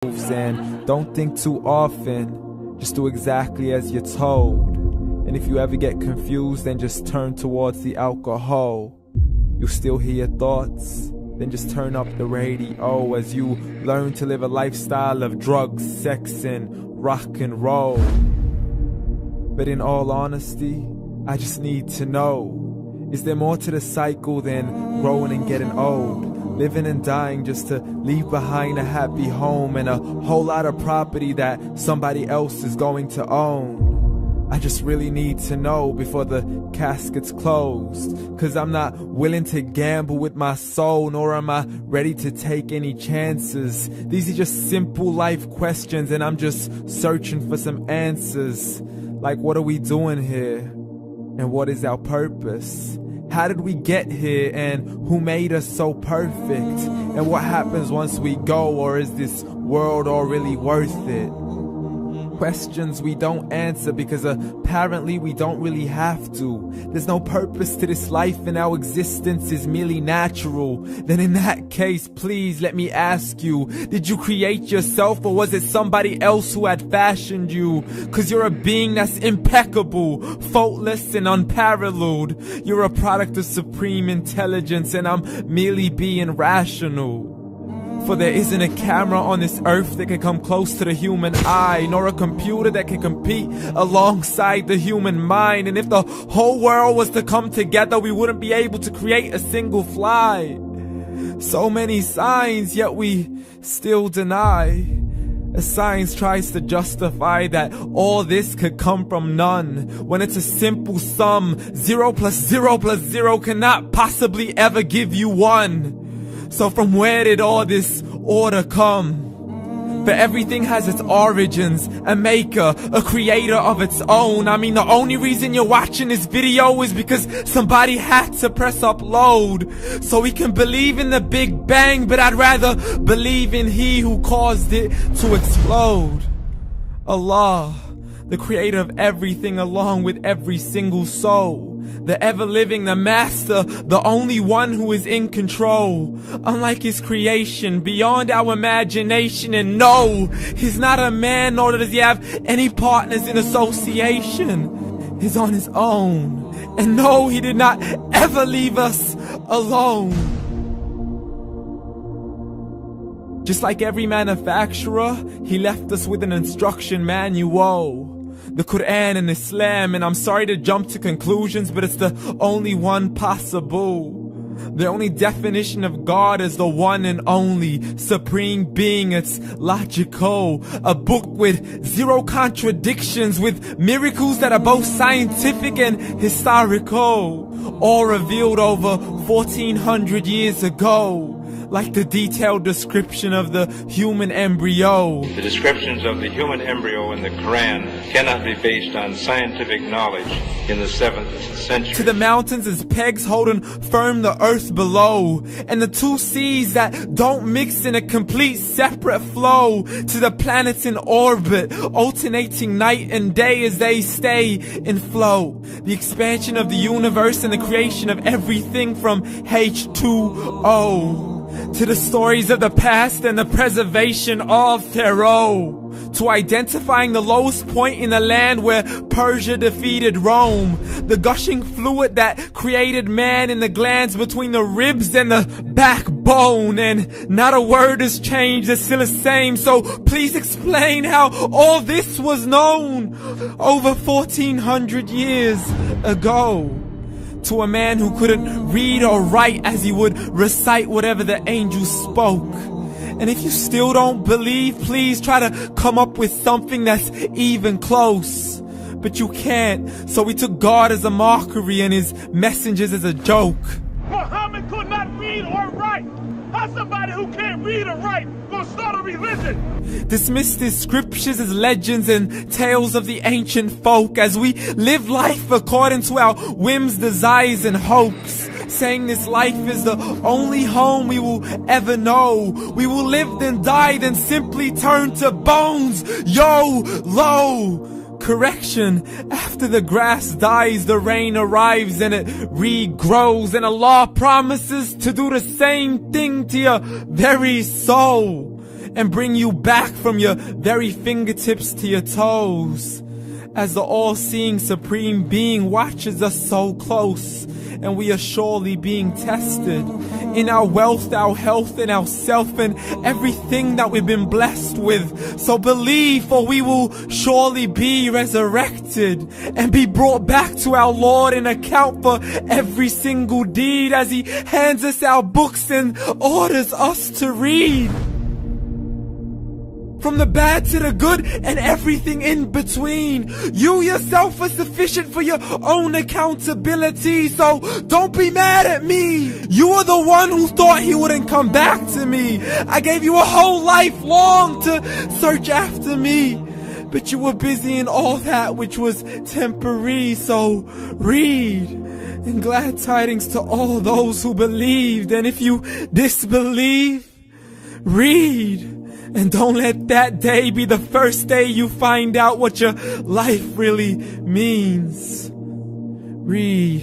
And don't think too often, just do exactly as you're told. And if you ever get confused, then just turn towards the alcohol. You'll still hear your thoughts, then just turn up the radio as you learn to live a lifestyle of drugs, sex, and rock and roll. But in all honesty, I just need to know, is there more to the cycle than growing and getting old? Living and dying just to leave behind a happy home and a whole lot of property that somebody else is going to own. I just really need to know before the casket's closed, 'cause I'm not willing to gamble with my soul, nor am I ready to take any chances. These are just simple life questions and I'm just searching for some answers. Like, what are we doing here? And what is our purpose? How did we get here, and who made us so perfect? And what happens once we go, or is this world all really worth it? Questions we don't answer because apparently we don't really have to. There's no purpose to this life and our existence is merely natural. Then in that case, please let me ask you, did you create yourself, or was it somebody else who had fashioned you? 'Cause you're a being that's impeccable, faultless and unparalleled. You're a product of supreme intelligence and I'm merely being rational. For there isn't a camera on this earth that can come close to the human eye, nor a computer that can compete alongside the human mind. And if the whole world was to come together, we wouldn't be able to create a single fly. So many signs, yet we still deny. As science tries to justify that all this could come from none, when it's a simple sum. 0 plus 0 plus 0 cannot possibly ever give you 1. So from where did all this order come? For everything has its origins, a maker, a creator of its own. I mean, the only reason you're watching this video is because somebody had to press upload. So we can believe in the Big Bang, but I'd rather believe in He who caused it to explode. Allah, the creator of everything along with every single soul. The ever-living, the master, the only one who is in control. Unlike his creation, beyond our imagination. And no, he's not a man, nor does he have any partners in association. He's on his own. And no, he did not ever leave us alone. Just like every manufacturer, he left us with an instruction manual. The Quran and Islam, and I'm sorry to jump to conclusions, but it's the only one possible. The only definition of God is the one and only supreme being. It's logical. A book with 0 contradictions, with miracles that are both scientific and historical. All revealed over 1400 years ago. Like the detailed description of the human embryo. The descriptions of the human embryo in the Quran cannot be based on scientific knowledge in the 7th century. To the mountains as pegs holding firm the earth below, and the 2 seas that don't mix in a complete separate flow. To the planets in orbit, alternating night and day as they stay in flow. The expansion of the universe and the creation of everything from H2O. To the stories of the past and the preservation of Pharaoh. To identifying the lowest point in the land where Persia defeated Rome. The gushing fluid that created man in the glands between the ribs and the backbone. And not a word has changed, it's still the same. So please explain how all this was known over 1400 years ago. To a man who couldn't read or write, as he would recite whatever the angels spoke. And if you still don't believe, please try to come up with something that's even close. But you can't, so we took God as a mockery and his messengers as a joke. Muhammad could not read or write. How's somebody who can't read or write gonna start a religion? Dismiss his scriptures as legends and tales of the ancient folk, as we live life according to our whims, desires, and hopes. Saying this life is the only home we will ever know. We will live then die, then simply turn to bones. YOLO! Correction, after the grass dies, the rain arrives and it regrows, and Allah promises to do the same thing to your very soul. and bring you back from your very fingertips to your toes. As the all-seeing supreme being watches us so close, and we are surely being tested in our wealth, our health, and our self, and everything that we've been blessed with. So believe, for we will surely be resurrected and be brought back to our Lord and account for every single deed, as He hands us our books and orders us to read. From the bad to the good and everything in between. You yourself are sufficient for your own accountability, so don't be mad at me. You are the one who thought He wouldn't come back to me. I gave you a whole life long to search after me, but you were busy in all that which was temporary. So read, and glad tidings to all those who believed. And if you disbelieve, read. And don't let that day be the first day you find out what your life really means. Read.